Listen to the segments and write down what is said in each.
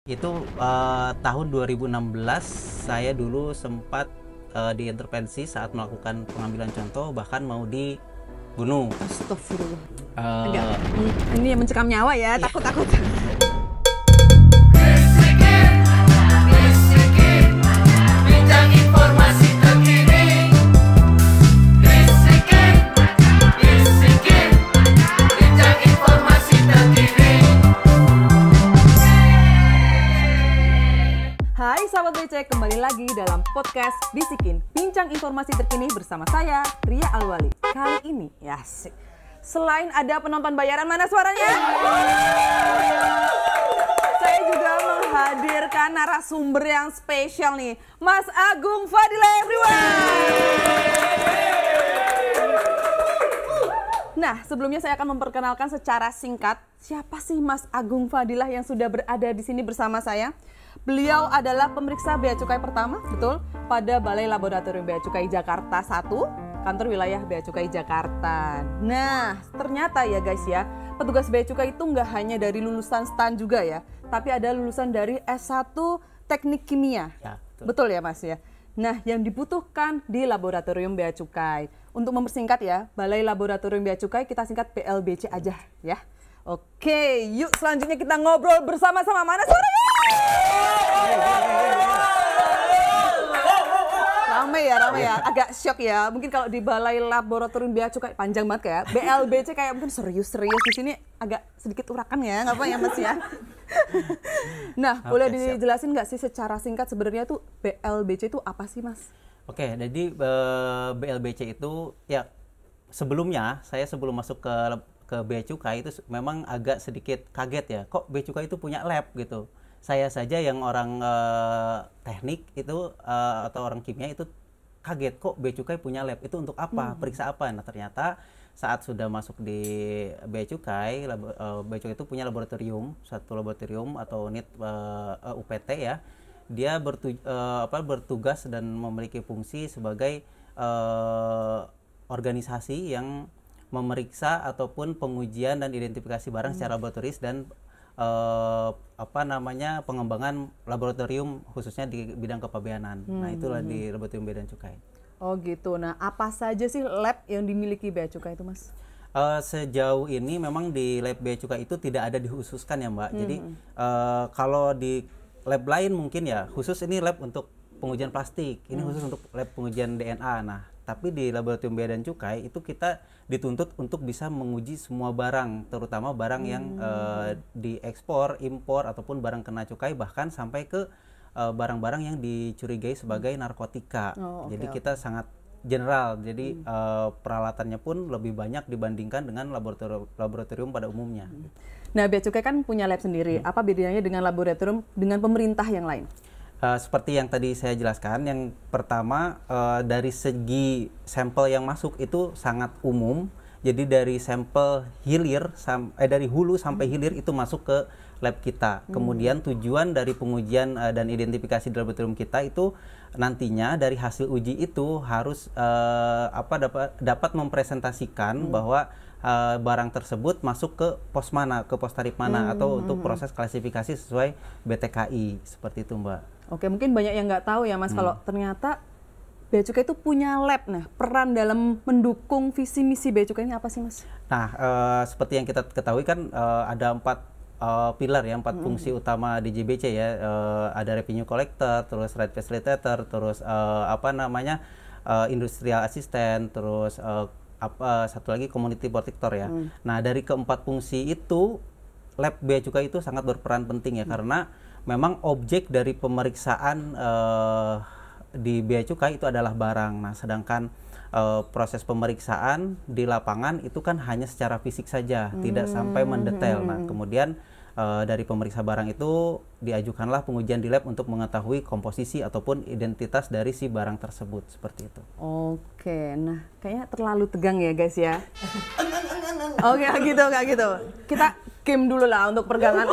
Itu tahun 2016 saya dulu sempat diintervensi saat melakukan pengambilan contoh, bahkan mau dibunuh. Astagfirullah. Ini yang mencekam nyawa ya, takut-takut. Bincang informasi terkini. Bincang informasi terkini. Hai sahabat BC, kembali lagi dalam podcast Bisikin, bincang informasi terkini bersama saya, Ria Alwali. Kali ini, ya asik. Selain ada penonton bayaran, mana suaranya? Saya juga menghadirkan narasumber yang spesial nih, Mas Agung Fadilah everyone. Nah, sebelumnya saya akan memperkenalkan secara singkat siapa sih Mas Agung Fadilah yang sudah berada di sini bersama saya. Beliau adalah pemeriksa bea cukai pertama, betul, pada Balai Laboratorium Bea Cukai Jakarta 1, kantor wilayah Bea Cukai Jakarta. Nah, ternyata ya guys ya, petugas bea cukai itu nggak hanya dari lulusan STAN juga ya, tapi ada lulusan dari S1 Teknik Kimia. Ya, betul ya Mas ya? Nah, yang dibutuhkan di Laboratorium Bea Cukai. Untuk mempersingkat ya, Balai Laboratorium Bea Cukai kita singkat BLBC aja ya. Oke, yuk selanjutnya kita ngobrol bersama-sama. Mana suaranya? Rame ya, agak shock ya. Mungkin kalau di Balai Laboratorium Bea Cukai panjang banget kayak BLBC kayak mungkin serius-serius, di sini agak sedikit urakan ya, nggak apa ya Mas ya. Nah, boleh dijelasin nggak sih secara singkat sebenarnya tuh BLBC itu apa sih Mas? Oke, jadi BLBC itu ya sebelumnya saya sebelum masuk ke bea cukai itu memang agak sedikit kaget ya. Kok bea cukai itu punya lab gitu? Saya saja yang orang teknik itu atau orang kimia itu kaget, kok bea cukai punya lab, itu untuk apa, periksa apa. Nah ternyata saat sudah masuk di bea cukai itu punya laboratorium, satu laboratorium atau unit UPT ya, dia bertugas dan memiliki fungsi sebagai organisasi yang memeriksa ataupun pengujian dan identifikasi barang secara laboratoris dan pengembangan laboratorium khususnya di bidang kepabeanan. Nah, itulah di Laboratorium Bea dan Cukai. Oh gitu. Nah, apa saja sih lab yang dimiliki Bea Cukai itu, Mas? Sejauh ini memang di lab Bea Cukai itu tidak ada dikhususkan ya, Mbak. Jadi kalau di lab lain mungkin ya khusus ini lab untuk pengujian plastik, ini khusus untuk lab pengujian DNA. Nah, tapi di Laboratorium Bea dan Cukai itu kita dituntut untuk bisa menguji semua barang, terutama barang yang diekspor, impor ataupun barang kena cukai, bahkan sampai ke barang-barang yang dicurigai sebagai narkotika. Jadi kita sangat general, jadi peralatannya pun lebih banyak dibandingkan dengan laboratorium pada umumnya. Nah, Bea Cukai kan punya lab sendiri. Apa bedanya dengan laboratorium dengan pemerintah yang lain? Seperti yang tadi saya jelaskan, yang pertama dari segi sampel yang masuk itu sangat umum. Jadi dari sampel hilir dari hulu sampai hilir itu masuk ke lab kita. Kemudian tujuan dari pengujian dan identifikasi di laboratorium kita itu nantinya dari hasil uji itu harus dapat mempresentasikan bahwa barang tersebut masuk ke pos mana, ke pos tarif mana, atau untuk proses klasifikasi sesuai BTKI, seperti itu Mbak. Oke, mungkin banyak yang nggak tahu ya Mas, kalau ternyata Bea Cukai itu punya lab. Nah, peran dalam mendukung visi misi Bea Cukai ini apa sih Mas? Nah, seperti yang kita ketahui kan ada 4 pilar ya, 4 fungsi utama di JBC ya. Ada revenue collector, terus rate facilitator, terus industrial assistant, terus satu lagi community protector ya. Nah, dari keempat fungsi itu lab Bea Cukai itu sangat berperan penting ya, karena memang objek dari pemeriksaan di Bea Cukai itu adalah barang. Nah, sedangkan proses pemeriksaan di lapangan itu kan hanya secara fisik saja, tidak sampai mendetail. Nah, kemudian dari pemeriksa barang itu diajukanlah pengujian di lab untuk mengetahui komposisi ataupun identitas dari si barang tersebut, seperti itu. Oke, nah kayaknya terlalu tegang ya guys ya. Oke, nggak gitu. Kita game dulu lah untuk peregangan.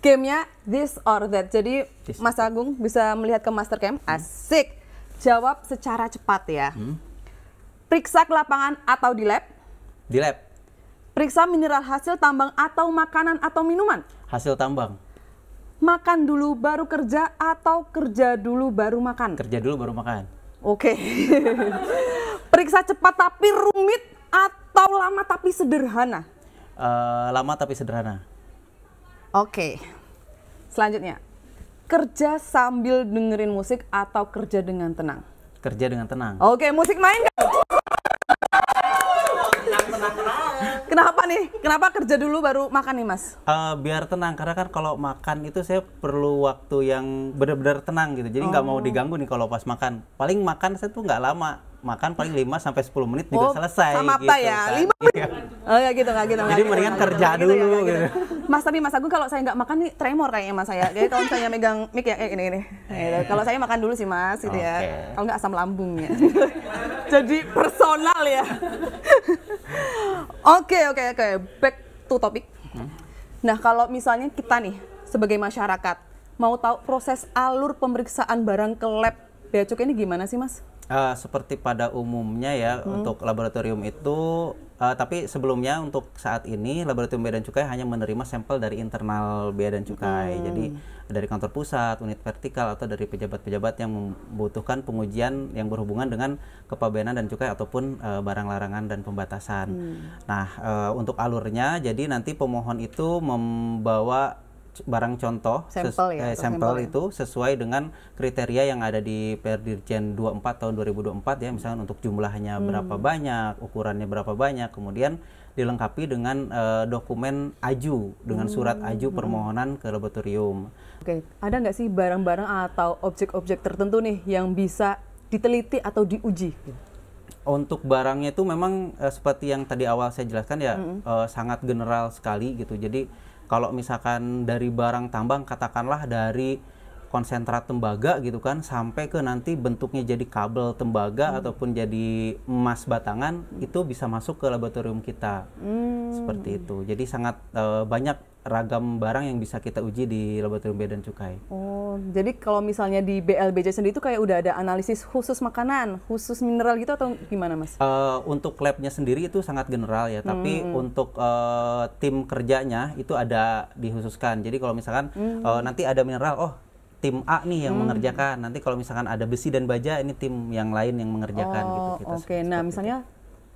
Gamenya this or that. Jadi Mas Agung bisa melihat ke Mastercam. Asik. Jawab secara cepat ya. Periksa ke lapangan atau di lab? Di lab. Periksa mineral hasil tambang atau makanan atau minuman. Hasil tambang. Makan dulu baru kerja atau kerja dulu baru makan. Kerja dulu baru makan. Oke. Periksa cepat tapi rumit atau lama tapi sederhana. Lama tapi sederhana. Oke. Selanjutnya, kerja sambil dengerin musik atau kerja dengan tenang. Kerja dengan tenang. Oke, musik main kan? Kenapa nih? Kenapa kerja dulu baru makan nih, Mas? Biar tenang, karena kan kalau makan itu saya perlu waktu yang benar-benar tenang gitu. Jadi nggak mau diganggu nih kalau pas makan. Paling makan saya tuh nggak lama. Makan paling 5-10 menit juga selesai. Sama gitu, apa ya? kan. 5 menit? Oh ya gitu, nggak gitu. Jadi mendingan kerja dulu gitu. Mas, tapi Mas Agung kalau saya nggak makan nih tremor kayaknya Mas saya. Jadi kalau misalnya megang mic ya kayak gini. Kalau saya makan dulu sih Mas gitu ya. Kalau nggak asam lambung ya. Jadi personal ya. Oke. Back to topic. Nah, kalau misalnya kita nih sebagai masyarakat mau tahu proses alur pemeriksaan barang ke lab Bea Cukai ini gimana sih, Mas? Seperti pada umumnya ya untuk laboratorium itu, tapi sebelumnya untuk saat ini laboratorium Bea dan Cukai hanya menerima sampel dari internal Bea dan Cukai. Jadi dari kantor pusat, unit vertikal atau dari pejabat-pejabat yang membutuhkan pengujian yang berhubungan dengan kepabeanan dan cukai ataupun barang larangan dan pembatasan. Nah, untuk alurnya jadi nanti pemohon itu membawa barang contoh sampel itu sesuai dengan kriteria yang ada di Perdirjen 24 tahun 2024 ya, misalnya untuk jumlahnya berapa banyak, ukurannya berapa banyak, kemudian dilengkapi dengan dokumen aju dengan surat aju permohonan ke laboratorium. Oke, ada nggak sih barang-barang atau objek-objek tertentu nih yang bisa diteliti atau diuji? Untuk barangnya itu memang seperti yang tadi awal saya jelaskan ya, sangat general sekali gitu. Jadi kalau misalkan dari barang tambang, katakanlah dari konsentrat tembaga gitu kan, sampai ke nanti bentuknya jadi kabel tembaga ataupun jadi emas batangan, itu bisa masuk ke laboratorium kita. Seperti itu. Jadi sangat banyak ragam barang yang bisa kita uji di laboratorium Bea dan Cukai. Oh, jadi kalau misalnya di BLBJ sendiri itu kayak udah ada analisis khusus makanan, khusus mineral gitu atau gimana, Mas? Untuk labnya sendiri itu sangat general ya, tapi untuk tim kerjanya itu ada dikhususkan. Jadi kalau misalkan nanti ada mineral, oh tim A nih yang mengerjakan. Nanti kalau misalkan ada besi dan baja, ini tim yang lain yang mengerjakan gitu. Oke, nah misalnya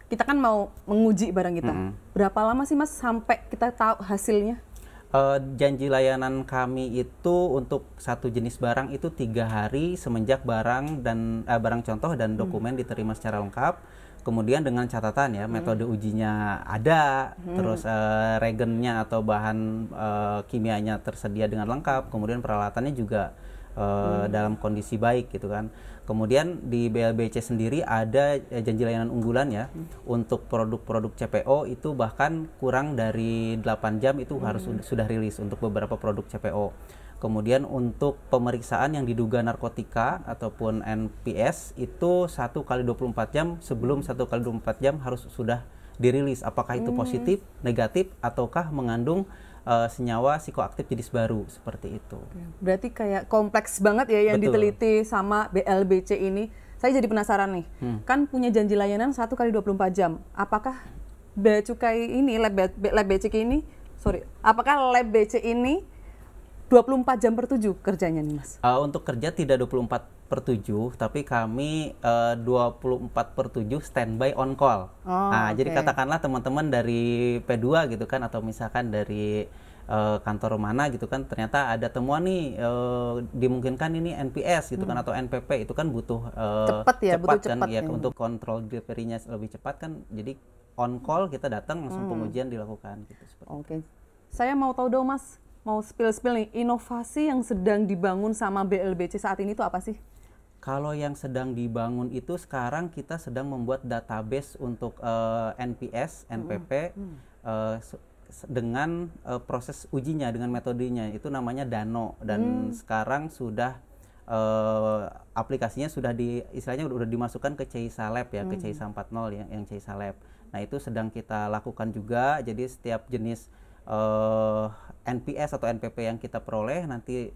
kita kan mau menguji barang kita, berapa lama sih Mas sampai kita tahu hasilnya? Janji layanan kami itu untuk satu jenis barang itu 3 hari semenjak barang contoh dan dokumen diterima secara lengkap. Kemudian dengan catatan ya, metode ujinya ada, terus reagennya atau bahan kimianya tersedia dengan lengkap, kemudian peralatannya juga dalam kondisi baik gitu kan. Kemudian di BLBC sendiri ada janji layanan unggulan ya, untuk produk-produk CPO itu bahkan kurang dari 8 jam itu harus sudah rilis untuk beberapa produk CPO. Kemudian untuk pemeriksaan yang diduga narkotika ataupun NPS itu 1 kali 24 jam, sebelum 1 kali 24 jam harus sudah dirilis apakah itu positif, negatif, ataukah mengandung senyawa psikoaktif jenis baru, seperti itu. Berarti kayak kompleks banget ya yang diteliti sama BLBC ini. Saya jadi penasaran nih, kan punya janji layanan 1 kali 24 jam. Apakah Bea Cukai ini, lab BC ini, apakah lab BC ini 24 jam per 7 kerjanya nih Mas? Untuk kerja tidak 24/7, tapi kami 24/7 standby on call. Jadi katakanlah teman-teman dari P2 gitu kan, atau misalkan dari kantor mana gitu kan, ternyata ada temuan nih, dimungkinkan ini NPS gitu kan, atau NPP, itu kan butuh cepat kan ya, untuk kontrol delivery-nya lebih cepat kan, jadi on call kita datang langsung pengujian dilakukan gitu. Oke. Saya mau tahu dong Mas, mau spill nih, inovasi yang sedang dibangun sama BLBC saat ini itu apa sih? Kalau yang sedang dibangun itu sekarang kita sedang membuat database untuk NPS, NPP dengan proses ujinya, dengan metodenya, itu namanya Dano, dan sekarang sudah aplikasinya sudah istilahnya udah dimasukkan ke CISA Lab ya, ke CISA 40 ya, yang CISA Lab. Nah itu sedang kita lakukan juga, jadi setiap jenis NPS atau NPP yang kita peroleh nanti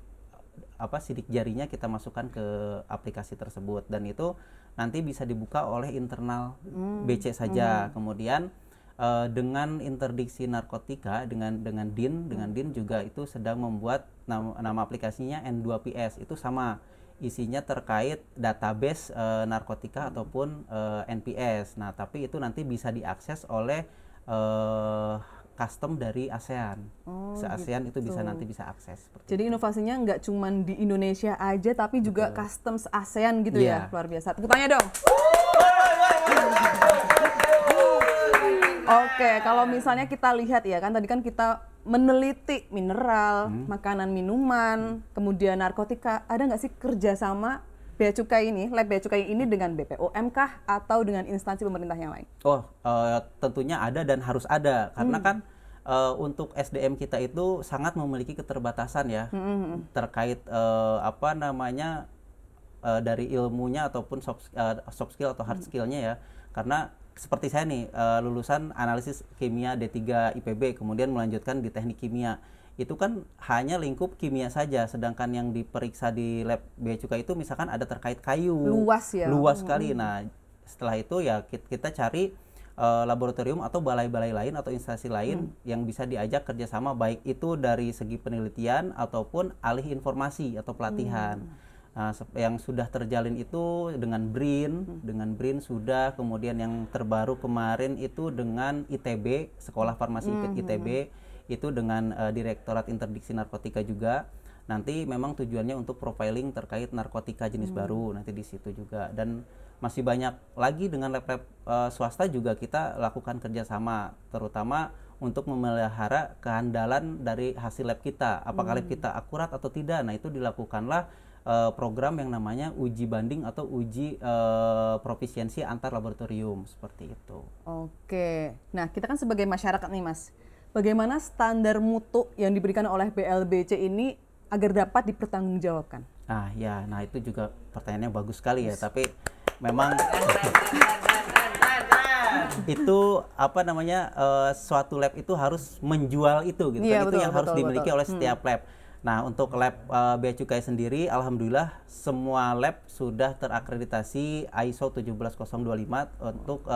sidik jarinya kita masukkan ke aplikasi tersebut, dan itu nanti bisa dibuka oleh internal BC saja. Kemudian dengan interdiksi narkotika dengan DIN juga itu sedang membuat nama aplikasinya N2PS, itu sama isinya terkait database narkotika ataupun NPS. Nah, tapi itu nanti bisa diakses oleh custom dari ASEAN. Se-ASEAN itu bisa nanti bisa akses. Jadi inovasinya nggak cuma di Indonesia aja, tapi juga custom ASEAN gitu ya, luar biasa. Tepuk tangan dong. Oke, kalau misalnya kita lihat ya kan tadi kan kita meneliti mineral, makanan minuman, kemudian narkotika, ada nggak sih kerjasama Bea Cukai ini, Lab Bea Cukai ini dengan BPOM kah atau dengan instansi pemerintah yang lain? Tentunya ada dan harus ada, karena kan untuk SDM kita itu sangat memiliki keterbatasan ya, terkait dari ilmunya ataupun soft skill atau hard skillnya ya, karena seperti saya nih lulusan analisis kimia D3 IPB, kemudian melanjutkan di teknik kimia. Itu kan hanya lingkup kimia saja, sedangkan yang diperiksa di lab Bea Cukai itu misalkan ada terkait kayu. Luas ya. Luas sekali. Nah, setelah itu ya kita cari laboratorium atau balai-balai lain atau instansi lain yang bisa diajak kerjasama, baik itu dari segi penelitian ataupun alih informasi atau pelatihan. Nah, yang sudah terjalin itu dengan BRIN sudah, kemudian yang terbaru kemarin itu dengan ITB, Sekolah Farmasi ITB, itu dengan Direktorat Interdiksi Narkotika juga. Nanti memang tujuannya untuk profiling terkait narkotika jenis baru, nanti di situ juga. Dan masih banyak lagi dengan lab-lab swasta juga kita lakukan kerjasama, terutama untuk memelihara kehandalan dari hasil lab kita. Apakah lab kita akurat atau tidak? Nah, itu dilakukanlah program yang namanya uji banding atau uji profisiensi antar laboratorium, seperti itu. Oke, nah kita kan sebagai masyarakat nih Mas, bagaimana standar mutu yang diberikan oleh BLBC ini agar dapat dipertanggungjawabkan? Nah itu juga pertanyaannya bagus sekali ya, tapi memang itu suatu lab itu harus menjual itu gitu, Iya, itu betul, yang harus betul, dimiliki betul. oleh setiap lab. Nah, untuk lab Bea Cukai sendiri, alhamdulillah semua lab sudah terakreditasi ISO 17025 untuk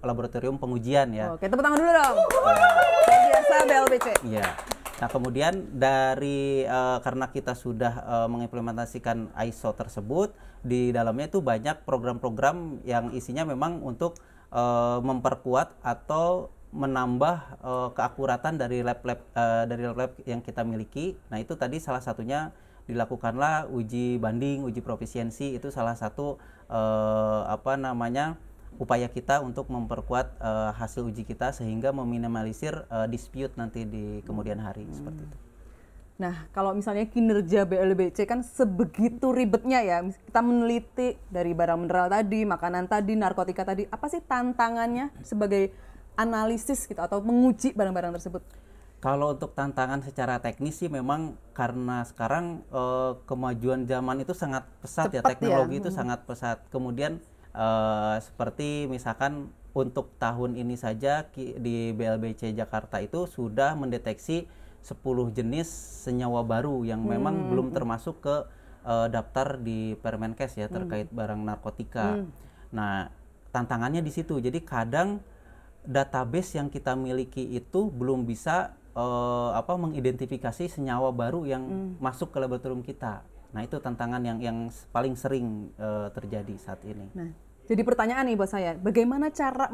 laboratorium pengujian ya. Oke, tepuk tangan dulu dong. Luar biasa BLBC. Iya. Nah, kemudian dari karena kita sudah mengimplementasikan ISO tersebut, di dalamnya itu banyak program-program yang isinya memang untuk memperkuat atau menambah keakuratan dari lab-lab yang kita miliki. Nah, itu tadi salah satunya dilakukanlah uji banding, uji profisiensi, itu salah satu upaya kita untuk memperkuat hasil uji kita sehingga meminimalisir dispute nanti di kemudian hari, seperti itu. Nah, kalau misalnya kinerja BLBC kan sebegitu ribetnya ya, kita meneliti dari barang mineral tadi, makanan tadi, narkotika tadi, apa sih tantangannya sebagai analisis gitu atau menguji barang-barang tersebut? Kalau untuk tantangan secara teknis sih memang karena sekarang kemajuan zaman itu sangat pesat ya, teknologi itu sangat pesat. Kemudian seperti misalkan untuk tahun ini saja di BLBC Jakarta itu sudah mendeteksi 10 jenis senyawa baru yang memang belum termasuk ke daftar di Permenkes ya terkait barang narkotika. Nah, tantangannya di situ. Jadi kadang database yang kita miliki itu belum bisa mengidentifikasi senyawa baru yang masuk ke laboratorium kita. Nah, itu tantangan yang paling sering terjadi saat ini. Nah, jadi pertanyaan nih buat saya, bagaimana cara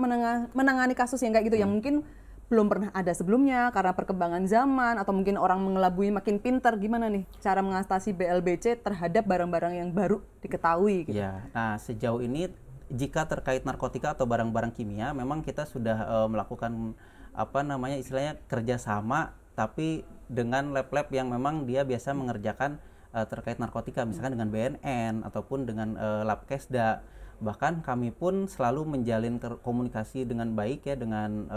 menangani kasus yang kayak gitu yang mungkin belum pernah ada sebelumnya karena perkembangan zaman atau mungkin orang mengelabui makin pintar, gimana nih cara mengatasi BLBC terhadap barang-barang yang baru diketahui gitu? Ya, nah sejauh ini jika terkait narkotika atau barang-barang kimia, memang kita sudah melakukan istilahnya kerjasama, tapi dengan lab-lab yang memang dia biasa mengerjakan terkait narkotika, misalkan dengan BNN ataupun dengan Labkesda. Bahkan kami pun selalu menjalin komunikasi dengan baik ya dengan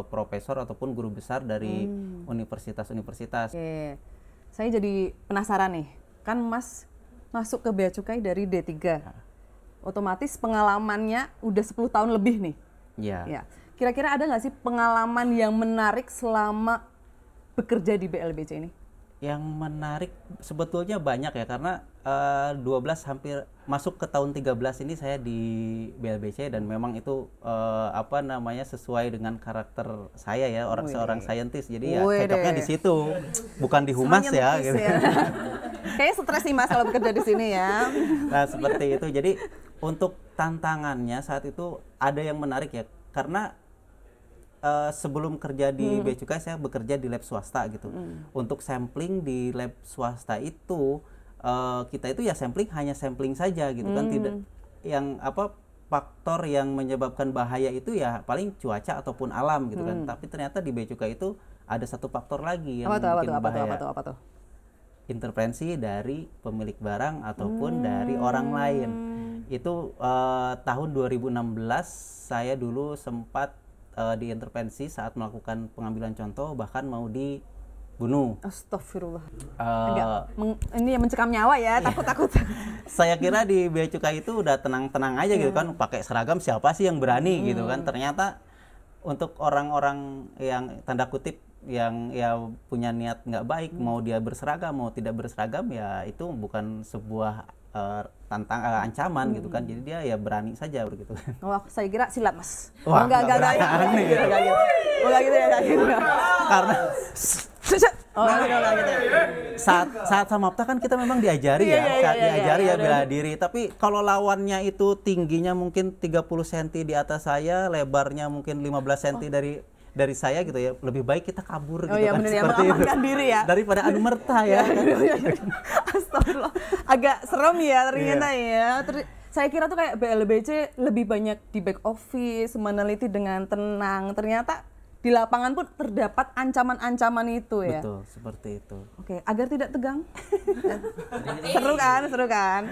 profesor ataupun guru besar dari universitas-universitas. Oke, saya jadi penasaran nih, kan Mas masuk ke Bea Cukai dari D3. Otomatis pengalamannya udah 10 tahun lebih nih. Iya. Ya. Kira-kira ada nggak sih pengalaman yang menarik selama bekerja di BLBC ini? Yang menarik sebetulnya banyak ya, karena 12 hampir masuk ke tahun 13 ini saya di BLBC dan memang itu apa namanya sesuai dengan karakter saya ya, seorang saintis. Jadi ya cocoknya di situ, bukan di humas ya gitu. Ya. Kayaknya stres sih Mas kalau bekerja di sini ya. Nah, seperti itu. Jadi untuk tantangannya saat itu ada yang menarik ya, karena sebelum kerja di Bea Cukai saya bekerja di lab swasta gitu. Untuk sampling di lab swasta itu kita itu ya hanya sampling saja gitu kan, tidak yang apa faktor yang menyebabkan bahaya itu ya paling cuaca ataupun alam gitu kan. Tapi ternyata di Bea Cukai itu ada satu faktor lagi yang bikin bahaya. Apa tuh? Intervensi dari pemilik barang ataupun dari orang lain. Itu tahun 2016 saya dulu sempat diintervensi saat melakukan pengambilan contoh, bahkan mau dibunuh. Astagfirullah. Ini yang mencekam nyawa ya, takut-takut. Saya kira di Bea Cukai itu udah tenang-tenang aja gitu kan, pakai seragam siapa sih yang berani gitu kan. Ternyata untuk orang-orang yang tanda kutip yang ya punya niat nggak baik, mau dia berseragam mau tidak berseragam ya itu bukan sebuah ancaman gitu kan. Jadi dia ya berani saja begitu. Oh, saya kira silat Mas. Wah, enggak gitu. Enggak gitu ya. Karena enggak gitu. Saat samapta kan kita memang diajari ya bela diri. Tapi kalau lawannya itu tingginya mungkin 30 cm di atas saya, lebarnya mungkin 15 cm dari saya gitu ya, lebih baik kita kabur gitu kan, bener, seperti ya, itu diri ya daripada adu merta ya. Astagfirullah, agak serem ya ternyata ya. Saya kira tuh kayak BLBC lebih banyak di back office, meneliti dengan tenang. Ternyata di lapangan pun terdapat ancaman-ancaman itu ya. Betul, seperti itu. Oke, agar tidak tegang. Seru kan?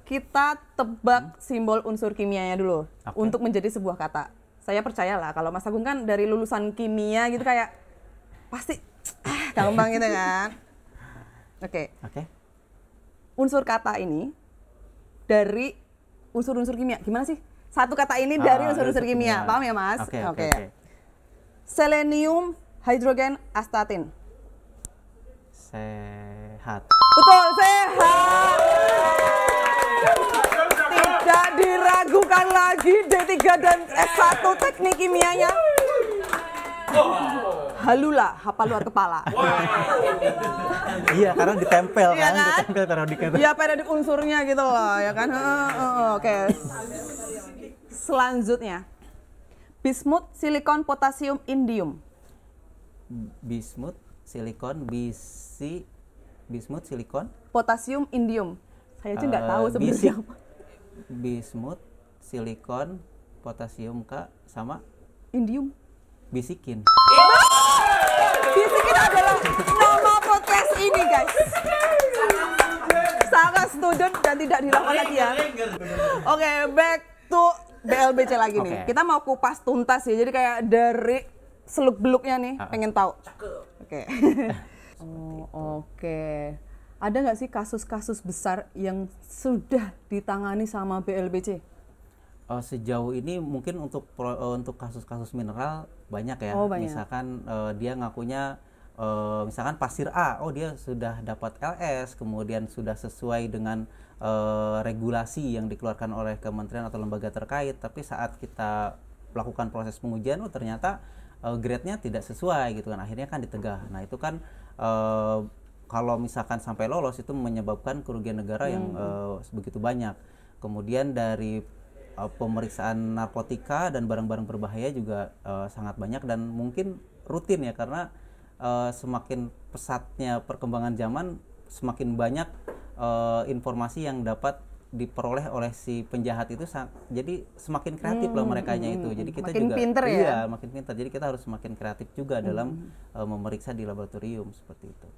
Kita tebak simbol unsur kimianya dulu untuk menjadi sebuah kata. Saya percayalah kalau Mas Agung kan dari lulusan kimia gitu kayak pasti gampang gitu kan. Oke. Unsur kata ini dari unsur-unsur kimia. Gimana sih? Satu kata ini dari unsur-unsur kimia. Paham ya, Mas? Oke. Selenium, hidrogen, astatin. Sehat. Betul, sehat. Tidak diragukan lagi D3 dan S1 teknik kimianya. Halula, hafal luar kepala. Iya, karena ditempel Iya kan, kan? ditempel periodiknya. Iya, periodik unsurnya gitu loh, ya kan? Oke. Selanjutnya, bismut, silikon, potasium, indium. Bismut, silikon, bismut, silikon, Potasium, indium. Saya aja nggak tahu sebenarnya. Bismut, silikon, potasium Kak, sama Indium. bisikin. Bisikin adalah nama podcast ini, guys. Sangat student dan tidak dilakukan lagi ya. Oke, back to BLBC lagi nih. Kita mau kupas tuntas ya. Jadi kayak dari seluk-beluknya nih, pengen tahu. Oke. Oke. Ada nggak sih kasus-kasus besar yang sudah ditangani sama BLBC? Sejauh ini mungkin untuk kasus-kasus mineral banyak ya. Banyak. Misalkan dia ngakunya misalkan pasir A, dia sudah dapat LS, kemudian sudah sesuai dengan regulasi yang dikeluarkan oleh kementerian atau lembaga terkait, tapi saat kita melakukan proses pengujian ternyata grade-nya tidak sesuai gitu kan, akhirnya kan ditegah. Nah itu kan kalau misalkan sampai lolos itu menyebabkan kerugian negara yang begitu banyak. Kemudian dari pemeriksaan narkotika dan barang-barang berbahaya juga sangat banyak dan mungkin rutin ya, karena semakin pesatnya perkembangan zaman semakin banyak informasi yang dapat diperoleh oleh si penjahat itu, jadi semakin kreatif lah merekanya itu. Jadi kita makin juga pinter ya? Iya, makin pintar. Jadi kita harus semakin kreatif juga dalam memeriksa di laboratorium seperti itu.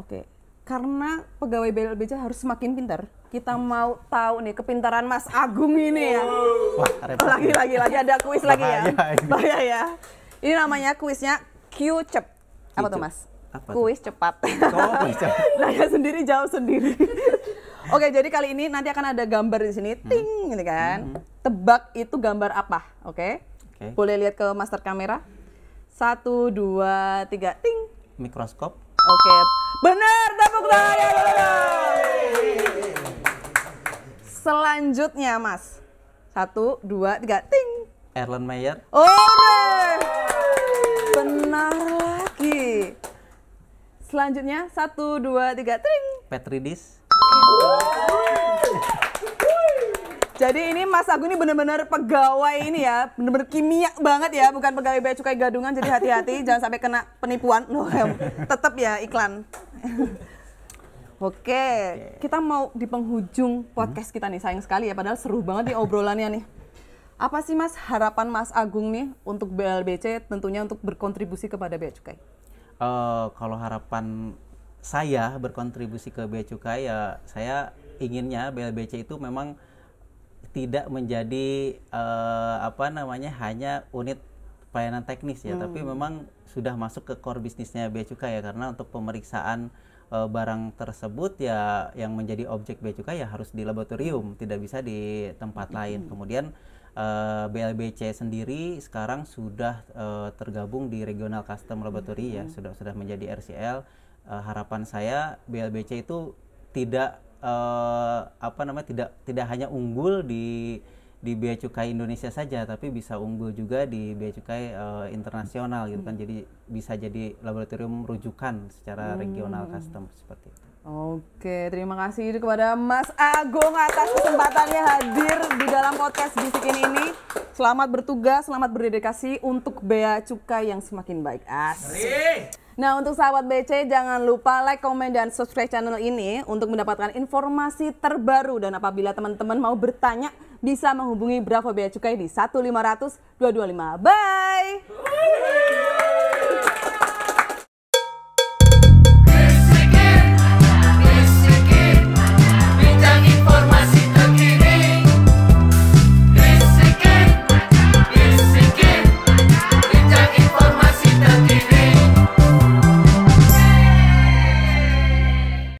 Oke. Karena pegawai BLBC harus semakin pintar. Kita mau tahu nih kepintaran Mas Agung ini ya. Wah, repot. Lagi ada kuis lagi ya. Bahaya ini. Bahaya ya. Ini namanya kuisnya Q-Cep. Apa tuh Mas? Apa Kuis cepat. Bisa. Nanya sendiri, jawab sendiri. Oke, jadi kali ini nanti akan ada gambar di sini, ting, gitu kan. Tebak itu gambar apa? Oke. Boleh lihat ke master kamera. 1, 2, 3, ting. Mikroskop. Oke, benar, tepuk tangan. selanjutnya, Mas. 1, 2, 3, ting. Erlen Meyer. Ore! Benar lagi. Selanjutnya 1, 2, 3, ting. Petridis. Jadi ini Mas Agung ini benar-benar pegawai ini ya, benar-benar kimia banget ya, bukan pegawai bea cukai gadungan. Jadi hati-hati, jangan sampai kena penipuan. Loh, tetap ya iklan. Oke, kita mau di penghujung podcast kita nih, sayang sekali ya, padahal seru banget nih obrolannya nih. Apa sih Mas harapan Mas Agung nih untuk BLBC tentunya untuk berkontribusi kepada bea cukai? Kalau harapan saya berkontribusi ke bea cukai ya, saya inginnya BLBC itu memang tidak menjadi hanya unit pelayanan teknis ya, tapi memang sudah masuk ke core bisnisnya bea cukai ya, karena untuk pemeriksaan barang tersebut ya yang menjadi objek bea cukai ya harus di laboratorium, tidak bisa di tempat lain. Kemudian BLBC sendiri sekarang sudah tergabung di Regional Custom Laboratory ya, sudah menjadi RCL. Harapan saya BLBC itu tidak tidak hanya unggul di bea cukai Indonesia saja, tapi bisa unggul juga di bea cukai internasional gitu kan. Jadi bisa jadi laboratorium rujukan secara regional custom seperti itu. Oke, terima kasih kepada Mas Agung atas kesempatannya hadir di dalam podcast Bisikin ini. Selamat bertugas, selamat berdedikasi untuk bea cukai yang semakin baik. Asik. Nah, untuk sahabat BC jangan lupa like, komen, dan subscribe channel ini untuk mendapatkan informasi terbaru. Dan apabila teman-teman mau bertanya, bisa menghubungi Bravo Bea Cukai di 1500 225. Bye!